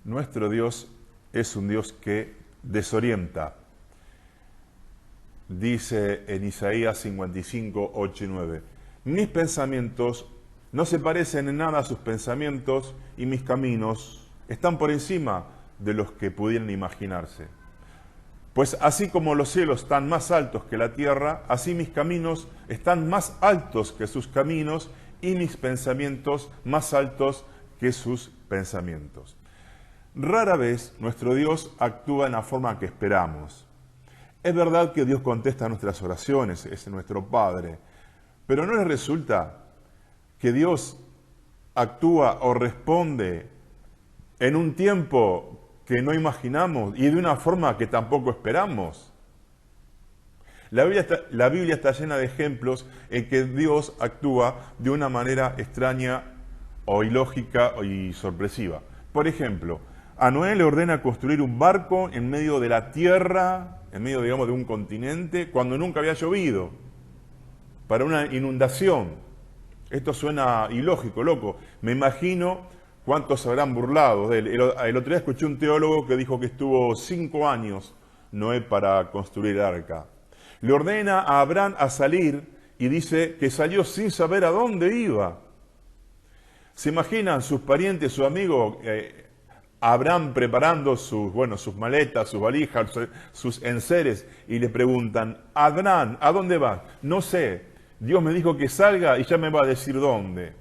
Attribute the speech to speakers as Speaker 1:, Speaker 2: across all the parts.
Speaker 1: Nuestro Dios es un Dios que desorienta. Dice en Isaías 55, 8 y 9, mis pensamientos no se parecen en nada a sus pensamientos y mis caminos están por encima de los que pudieran imaginarse. Pues así como los cielos están más altos que la tierra, así mis caminos están más altos que sus caminos y mis pensamientos más altos que sus pensamientos. Rara vez nuestro Dios actúa en la forma que esperamos. Es verdad que Dios contesta nuestras oraciones, es nuestro Padre, pero ¿no les resulta que Dios actúa o responde en un tiempo que no imaginamos y de una forma que tampoco esperamos? La Biblia está llena de ejemplos en que Dios actúa de una manera extraña o ilógica y sorpresiva. Por ejemplo, a Noé le ordena construir un barco en medio de la tierra, en medio, digamos, de un continente, cuando nunca había llovido, para una inundación. Esto suena ilógico, loco. Me imagino cuántos se habrán burlado de él. El otro día escuché un teólogo que dijo que estuvo 5 años Noé para construir el arca. Le ordena a Abraham a salir y dice que salió sin saber a dónde iba. ¿Se imaginan sus parientes, sus amigos, Abraham preparando sus maletas, sus valijas, sus enseres, y le preguntan, Abraham, ¿a dónde vas? No sé, Dios me dijo que salga y ya me va a decir dónde.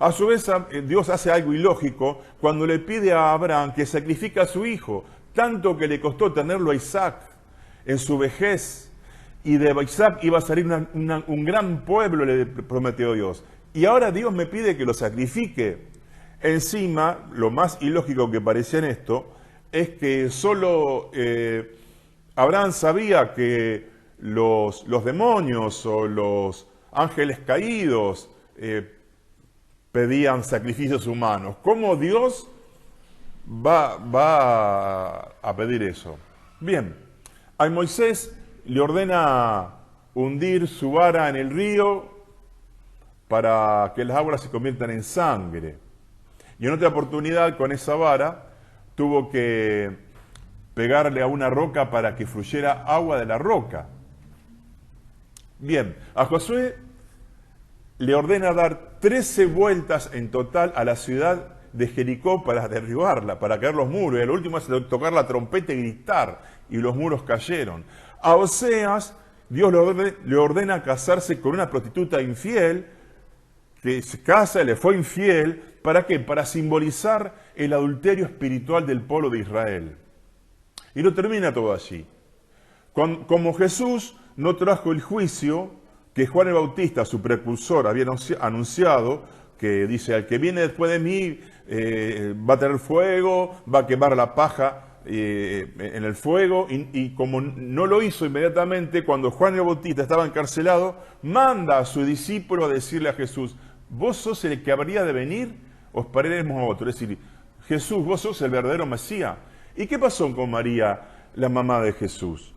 Speaker 1: A su vez, Dios hace algo ilógico cuando le pide a Abraham que sacrifique a su hijo, tanto que le costó tenerlo a Isaac en su vejez, y de Isaac iba a salir un gran pueblo, le prometió Dios. Y ahora Dios me pide que lo sacrifique. Encima, lo más ilógico que parecía en esto es que solo Abraham sabía que los demonios o los ángeles caídos pedían sacrificios humanos. ¿Cómo Dios va a pedir eso? Bien, a Moisés le ordena hundir su vara en el río para que las aguas se conviertan en sangre. Y en otra oportunidad, con esa vara, tuvo que pegarle a una roca para que fluyera agua de la roca. Bien, a Josué le ordena dar 13 vueltas en total a la ciudad de Jericó para derribarla, para caer los muros. Y al último es tocar la trompeta y gritar, y los muros cayeron. A Oseas, Dios le ordena casarse con una prostituta infiel, que se casa, le fue infiel. ¿Para qué? Para simbolizar el adulterio espiritual del pueblo de Israel. Y no termina todo allí. Como Jesús no trajo el juicio que Juan el Bautista, su precursor, había anunciado, que dice, al que viene después de mí va a tener fuego, va a quemar la paja en el fuego, y como no lo hizo inmediatamente, cuando Juan el Bautista estaba encarcelado, manda a su discípulo a decirle a Jesús, ¿vos sos el que habría de venir? ¿O esperaremos a otro? Es decir, Jesús, vos sos el verdadero Mesías. ¿Y qué pasó con María, la mamá de Jesús?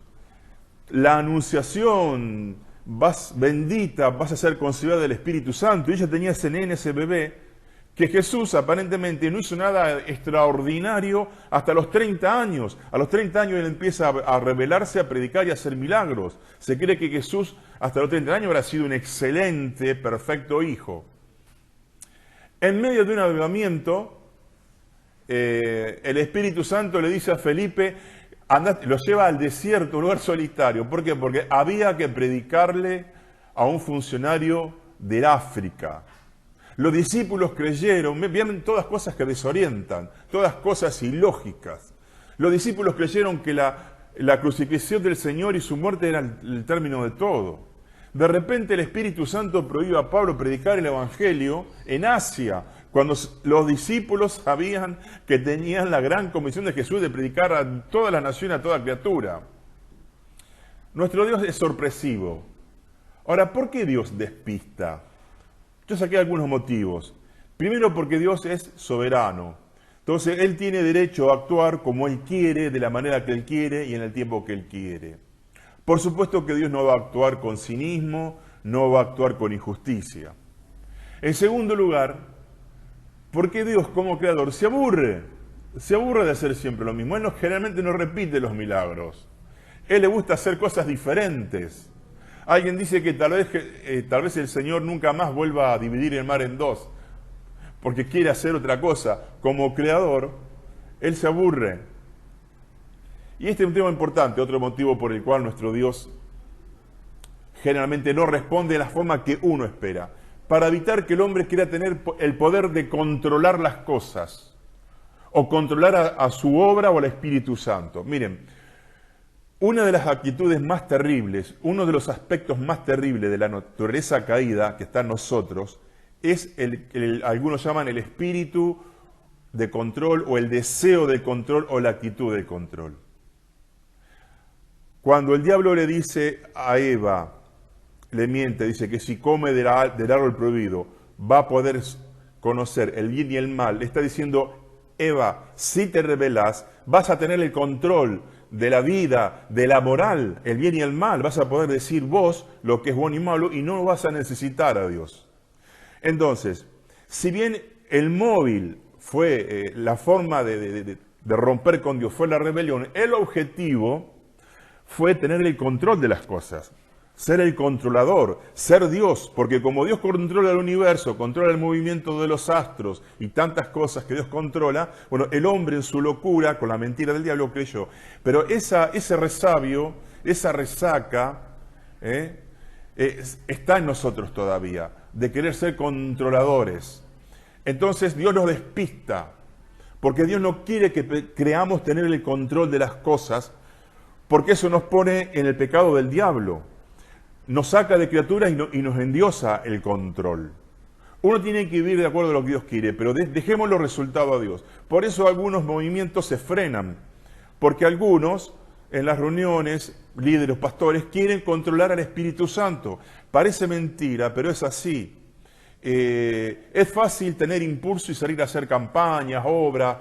Speaker 1: La anunciación, bendita, vas a ser concebida del Espíritu Santo. Y ella tenía ese nene, ese bebé, que Jesús aparentemente no hizo nada extraordinario hasta los 30 años. A los 30 años él empieza a revelarse, a predicar y a hacer milagros. Se cree que Jesús hasta los 30 años habrá sido un excelente, perfecto hijo. En medio de un avivamiento, el Espíritu Santo le dice a Felipe, lo lleva al desierto, un lugar solitario. ¿Por qué? Porque había que predicarle a un funcionario del África. Los discípulos creyeron, vienen todas cosas que desorientan, todas cosas ilógicas. Los discípulos creyeron que la crucifixión del Señor y su muerte eran el término de todo. De repente el Espíritu Santo prohíbe a Pablo predicar el Evangelio en Asia, cuando los discípulos sabían que tenían la gran comisión de Jesús de predicar a toda la nación, a toda criatura. Nuestro Dios es sorpresivo. Ahora, ¿por qué Dios despista? Yo saqué algunos motivos. Primero, porque Dios es soberano. Entonces, Él tiene derecho a actuar como Él quiere, de la manera que Él quiere y en el tiempo que Él quiere. Por supuesto que Dios no va a actuar con cinismo, no va a actuar con injusticia. En segundo lugar, ¿por qué Dios como creador se aburre? se aburre de hacer siempre lo mismo. Él generalmente no repite los milagros. Él le gusta hacer cosas diferentes. Alguien dice que tal vez el Señor nunca más vuelva a dividir el mar en dos, porque quiere hacer otra cosa. Como creador, Él se aburre. Y este es un tema importante, otro motivo por el cual nuestro Dios generalmente no responde de la forma que uno espera, para evitar que el hombre quiera tener el poder de controlar las cosas, o controlar a su obra o al Espíritu Santo. Miren, una de las actitudes más terribles, uno de los aspectos más terribles de la naturaleza caída que está en nosotros, es algunos llaman el espíritu de control, o el deseo de control, o la actitud de control. Cuando el diablo le dice a Eva, le miente, dice que si come del árbol prohibido va a poder conocer el bien y el mal, le está diciendo: Eva, si te rebelas, vas a tener el control de la vida, de la moral, el bien y el mal, vas a poder decir vos lo que es bueno y malo y no vas a necesitar a Dios. Entonces, si bien el móvil fue la forma de romper con Dios, fue la rebelión, el objetivo fue tener el control de las cosas, ser el controlador, ser Dios, porque como Dios controla el universo, controla el movimiento de los astros y tantas cosas que Dios controla, bueno, el hombre en su locura, con la mentira del diablo, creyó. Pero ese resabio, esa resaca, está en nosotros todavía, de querer ser controladores. Entonces Dios nos despista, porque Dios no quiere que creamos tener el control de las cosas, porque eso nos pone en el pecado del diablo. Nos saca de criaturas y nos endiosa el control. Uno tiene que vivir de acuerdo a lo que Dios quiere, pero dejemos los resultados a Dios. Por eso algunos movimientos se frenan, porque algunos en las reuniones, líderes, pastores, quieren controlar al Espíritu Santo. Parece mentira, pero es así. Es fácil tener impulso y salir a hacer campañas, obras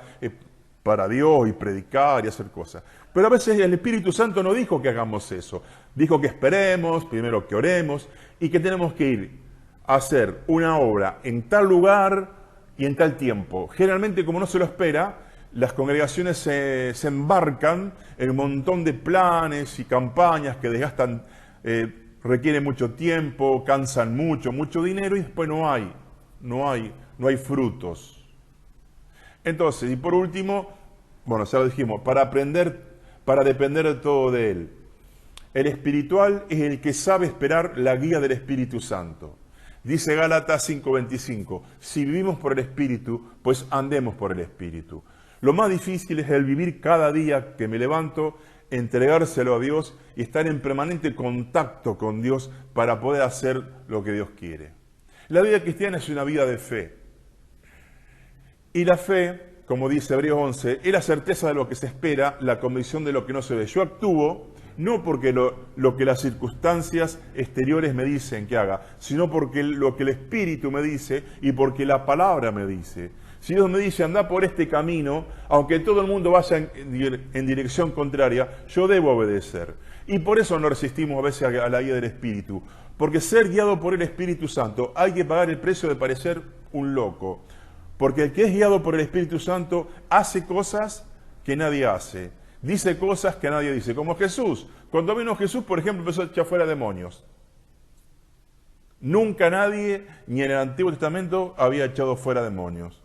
Speaker 1: para Dios y predicar y hacer cosas. Pero a veces el Espíritu Santo no dijo que hagamos eso. Dijo que esperemos, primero que oremos, y que tenemos que ir a hacer una obra en tal lugar y en tal tiempo. Generalmente, como no se lo espera, las congregaciones se embarcan en un montón de planes y campañas que desgastan, requieren mucho tiempo, cansan mucho dinero, y después no hay frutos. Entonces, y por último, bueno, ya lo dijimos, para depender todo de Él. El espiritual es el que sabe esperar la guía del Espíritu Santo. Dice Gálatas 5:25, si vivimos por el Espíritu, pues andemos por el Espíritu. Lo más difícil es el vivir cada día que me levanto, entregárselo a Dios y estar en permanente contacto con Dios para poder hacer lo que Dios quiere. La vida cristiana es una vida de fe. Y la fe, como dice Hebreos 11, es la certeza de lo que se espera, la convicción de lo que no se ve. Yo actúo no porque lo que las circunstancias exteriores me dicen que haga, sino porque lo que el Espíritu me dice y porque la palabra me dice. Si Dios me dice, anda por este camino, aunque todo el mundo vaya en dirección contraria, yo debo obedecer. Y por eso no resistimos a veces a la guía del Espíritu. Porque ser guiado por el Espíritu Santo hay que pagar el precio de parecer un loco. Porque el que es guiado por el Espíritu Santo hace cosas que nadie hace. Dice cosas que nadie dice. Como Jesús. Cuando vino Jesús, por ejemplo, empezó a echar fuera demonios. Nunca nadie, ni en el Antiguo Testamento, había echado fuera demonios.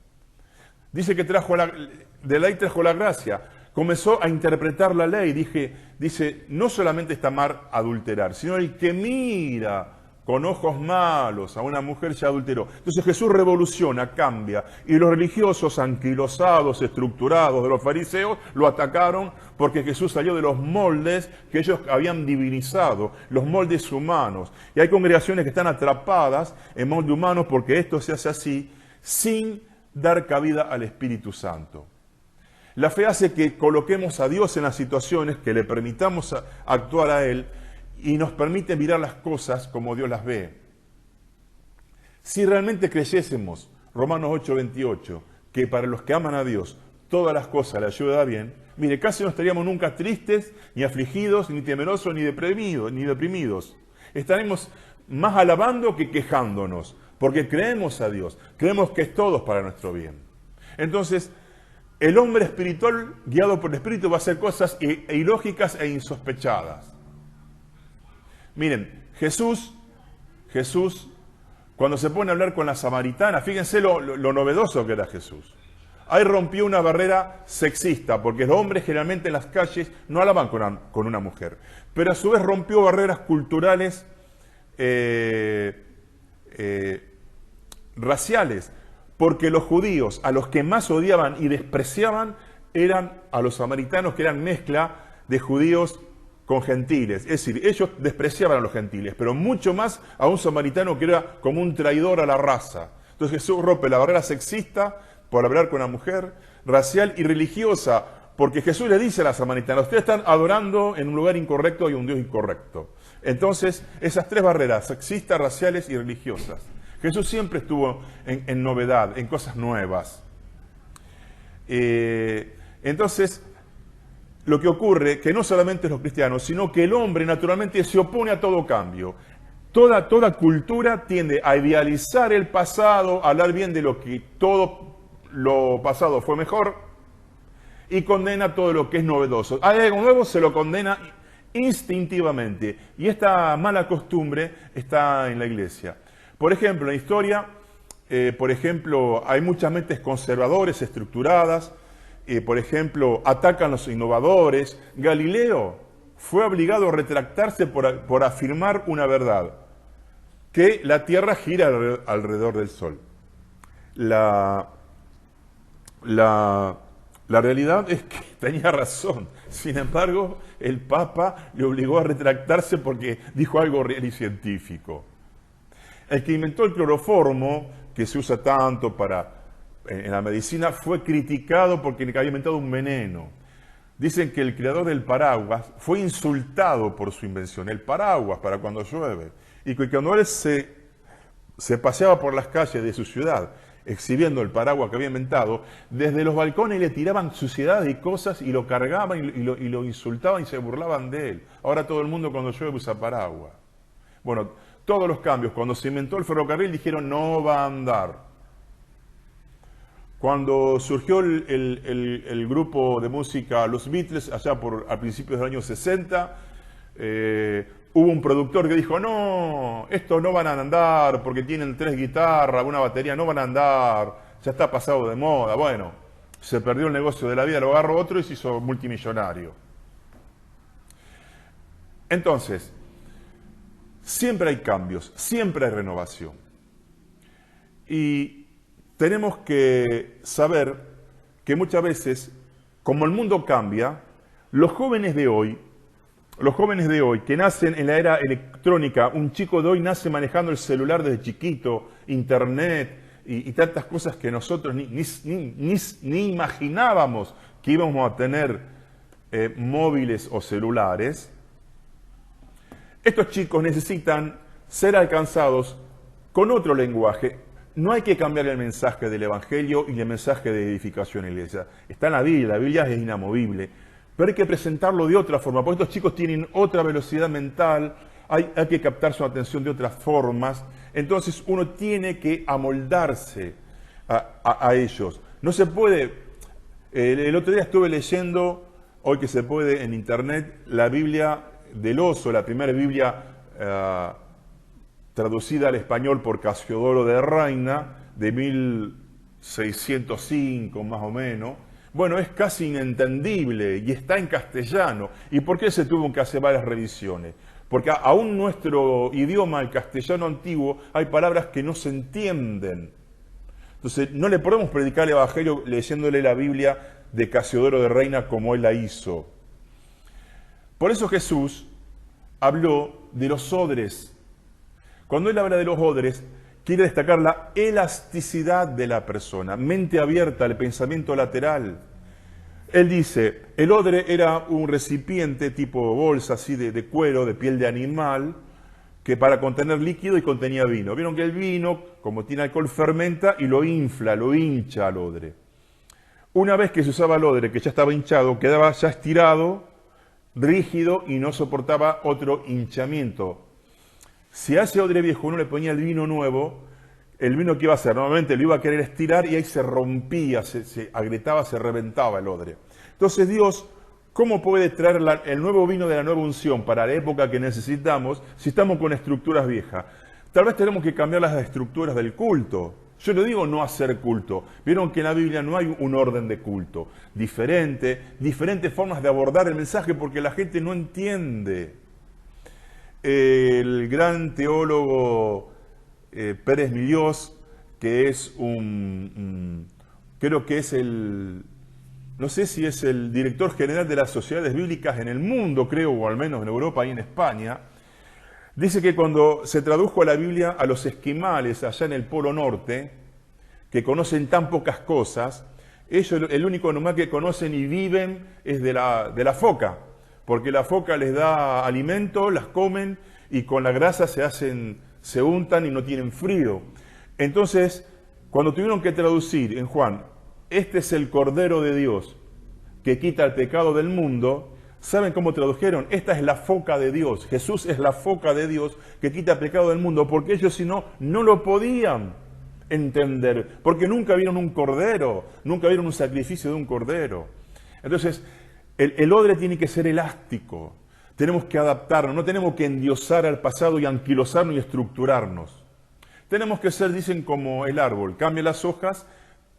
Speaker 1: Dice que de ley trajo la gracia. Comenzó a interpretar la ley. Dice, no solamente está mal adulterar, sino el que mira con ojos malos a una mujer ya adulteró. Entonces Jesús revoluciona, cambia. Y los religiosos anquilosados, estructurados de los fariseos, lo atacaron porque Jesús salió de los moldes que ellos habían divinizado, los moldes humanos. Y hay congregaciones que están atrapadas en moldes humanos porque esto se hace así, sin dar cabida al Espíritu Santo. La fe hace que coloquemos a Dios en las situaciones, que le permitamos actuar a Él y nos permite mirar las cosas como Dios las ve. Si realmente creyésemos, Romanos 8:28, que para los que aman a Dios todas las cosas le ayudan a bien, mire, casi no estaríamos nunca tristes, ni afligidos, ni temerosos, ni deprimidos. Estaremos más alabando que quejándonos, porque creemos a Dios, creemos que es todo para nuestro bien. Entonces, El hombre espiritual, guiado por el Espíritu, va a hacer cosas ilógicas e insospechadas. Miren, Jesús, cuando se pone a hablar con la samaritana, fíjense lo novedoso que era Jesús. Ahí rompió una barrera sexista, porque los hombres generalmente en las calles no hablaban con una mujer. Pero a su vez rompió barreras culturales raciales, porque los judíos a los que más odiaban y despreciaban eran a los samaritanos, que eran mezcla de judíos con gentiles. Es decir, ellos despreciaban a los gentiles, pero mucho más a un samaritano que era como un traidor a la raza. Entonces Jesús rompe la barrera sexista por hablar con una mujer, racial y religiosa, porque Jesús le dice a la samaritana: ustedes están adorando en un lugar incorrecto y un Dios incorrecto. Entonces, esas tres barreras, sexistas, raciales y religiosas. Jesús siempre estuvo en novedad, en cosas nuevas. Entonces, lo que ocurre, que no solamente los cristianos, sino que el hombre naturalmente se opone a todo cambio. Toda cultura tiende a idealizar el pasado, a hablar bien de lo que todo lo pasado fue mejor, y condena todo lo que es novedoso. Hay algo nuevo, se lo condena instintivamente. Y esta mala costumbre está en la iglesia. Por ejemplo, en la historia, hay muchas mentes conservadores, estructuradas. Por ejemplo, atacan a los innovadores. Galileo fue obligado a retractarse por afirmar una verdad: que la Tierra gira alrededor del Sol. La realidad es que tenía razón. Sin embargo, el Papa le obligó a retractarse porque dijo algo real y científico. El que inventó el cloroformo, que se usa tanto en la medicina, fue criticado porque había inventado un veneno. Dicen que el creador del paraguas fue insultado por su invención, el paraguas para cuando llueve. Y que cuando él se paseaba por las calles de su ciudad exhibiendo el paraguas que había inventado, desde los balcones le tiraban suciedades y cosas y lo cargaban y lo insultaban y se burlaban de él. Ahora todo el mundo cuando llueve usa paraguas. Bueno, todos los cambios. Cuando se inventó el ferrocarril dijeron no va a andar. Cuando surgió el grupo de música Los Beatles, allá a principios del año 60, hubo un productor que dijo: no, estos no van a andar porque tienen 3 guitarras, una batería, no van a andar, ya está pasado de moda. Bueno, se perdió el negocio de la vida, lo agarró otro y se hizo multimillonario. Entonces, siempre hay cambios, siempre hay renovación. Y tenemos que saber que muchas veces, como el mundo cambia, los jóvenes de hoy que nacen en la era electrónica, un chico de hoy nace manejando el celular desde chiquito, internet y tantas cosas que nosotros ni imaginábamos que íbamos a tener móviles o celulares. Estos chicos necesitan ser alcanzados con otro lenguaje. No hay que cambiar el mensaje del Evangelio y el mensaje de edificación en la iglesia. Está en la Biblia es inamovible. Pero hay que presentarlo de otra forma, porque estos chicos tienen otra velocidad mental, hay que captar su atención de otras formas. Entonces uno tiene que amoldarse a ellos. No se puede. El otro día estuve leyendo, hoy que se puede en internet, la Biblia del Oso, la primera Biblia traducida al español por Casiodoro de Reina, de 1605 más o menos. Bueno, es casi inentendible y está en castellano. ¿Y por qué se tuvo que hacer varias revisiones? Porque aún nuestro idioma, el castellano antiguo, hay palabras que no se entienden. Entonces, no le podemos predicar el Evangelio leyéndole la Biblia de Casiodoro de Reina como él la hizo. Por eso Jesús habló de los odres. Cuando él habla de los odres, quiere destacar la elasticidad de la persona, mente abierta al pensamiento lateral. Él dice, el odre era un recipiente tipo bolsa, así de cuero, de piel de animal, que para contener líquido y contenía vino. Vieron que el vino, como tiene alcohol, fermenta y lo infla, lo hincha al odre. Una vez que se usaba el odre, que ya estaba hinchado, quedaba ya estirado, rígido y no soportaba otro hinchamiento. Si a ese odre viejo uno le ponía el vino nuevo, el vino que iba a hacer, normalmente lo iba a querer estirar y ahí se rompía, se agrietaba, se reventaba el odre. Entonces Dios, ¿cómo puede traer el nuevo vino de la nueva unción para la época que necesitamos si estamos con estructuras viejas? Tal vez tenemos que cambiar las estructuras del culto. Yo no digo no hacer culto. Vieron que en la Biblia no hay un orden de culto. Diferentes formas de abordar el mensaje porque la gente no entiende. El gran teólogo Pérez Millós, que es creo que es no sé si es el director general de las sociedades bíblicas en el mundo, creo, o al menos en Europa y en España, dice que cuando se tradujo a la Biblia a los esquimales allá en el Polo Norte, que conocen tan pocas cosas, ellos el único animal que conocen y viven es de la foca, porque la foca les da alimento, las comen y con la grasa se untan y no tienen frío. Entonces, cuando tuvieron que traducir en Juan, este es el Cordero de Dios que quita el pecado del mundo, ¿saben cómo tradujeron? Esta es la foca de Dios. Jesús es la foca de Dios que quita el pecado del mundo, porque ellos si no, no lo podían entender, porque nunca vieron un cordero, nunca vieron un sacrificio de un cordero. Entonces, el odre tiene que ser elástico, tenemos que adaptarnos, no tenemos que endiosar al pasado y anquilosarnos y estructurarnos. Tenemos que ser, dicen, como el árbol, cambia las hojas,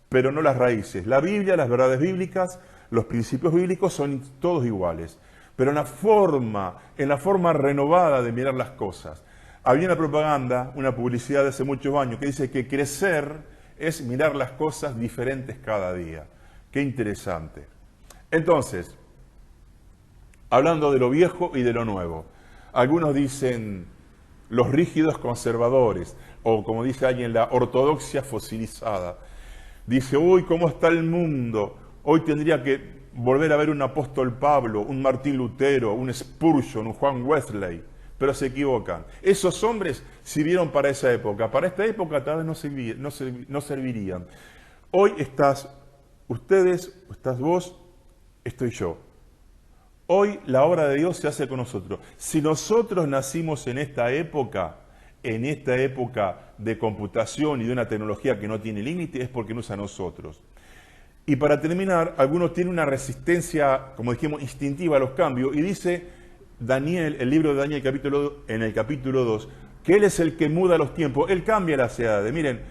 Speaker 1: pero no las raíces. La Biblia, las verdades bíblicas, los principios bíblicos son todos iguales, pero en la forma renovada de mirar las cosas. Había una propaganda, una publicidad de hace muchos años que dice que crecer es mirar las cosas diferentes cada día. Qué interesante. Entonces, hablando de lo viejo y de lo nuevo, algunos dicen los rígidos conservadores, o como dice alguien, la ortodoxia fosilizada. Dice, uy, ¿cómo está el mundo? Hoy tendría que volver a ver un apóstol Pablo, un Martín Lutero, un Spurgeon, un Juan Wesley. Pero se equivocan. Esos hombres sirvieron para esa época. Para esta época tal vez no servirían. Hoy estás ustedes, estás vos, estoy yo. Hoy la obra de Dios se hace con nosotros. Si nosotros nacimos en esta época de computación y de una tecnología que no tiene límite, es porque no es a nosotros. Y para terminar, algunos tienen una resistencia, como dijimos, instintiva a los cambios, y dice Daniel, el libro de Daniel en el capítulo 2, que Él es el que muda los tiempos, Él cambia las edades. Miren,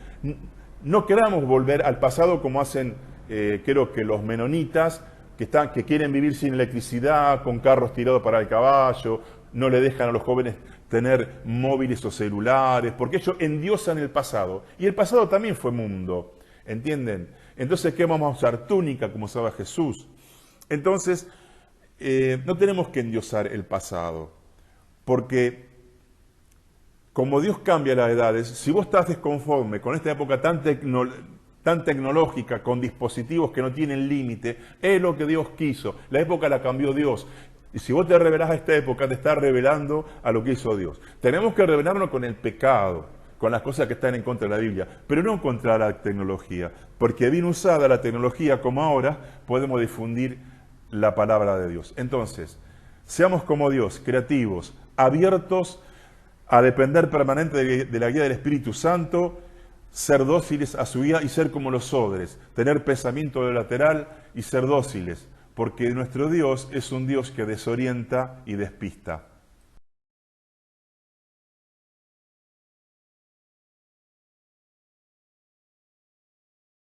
Speaker 1: no queramos volver al pasado como hacen, creo que los menonitas, que quieren vivir sin electricidad, con carros tirados para el caballo, no le dejan a los jóvenes tener móviles o celulares, porque ellos endiosan el pasado. Y el pasado también fue mundo, ¿entienden? Entonces, ¿qué vamos a usar? Túnica, como usaba Jesús. Entonces, no tenemos que endiosar el pasado, porque como Dios cambia las edades, si vos estás desconforme con esta época tan tecnológica, con dispositivos que no tienen límite, es lo que Dios quiso. La época la cambió Dios. Y si vos te revelás a esta época, te estás revelando a lo que hizo Dios. Tenemos que revelarnos con el pecado, con las cosas que están en contra de la Biblia, pero no contra la tecnología, porque bien usada la tecnología como ahora, podemos difundir la palabra de Dios. Entonces, seamos como Dios, creativos, abiertos a depender permanente de la guía del Espíritu Santo, ser dóciles a su guía y ser como los odres, tener pensamiento lateral y ser dóciles, porque nuestro Dios es un Dios que desorienta y despista.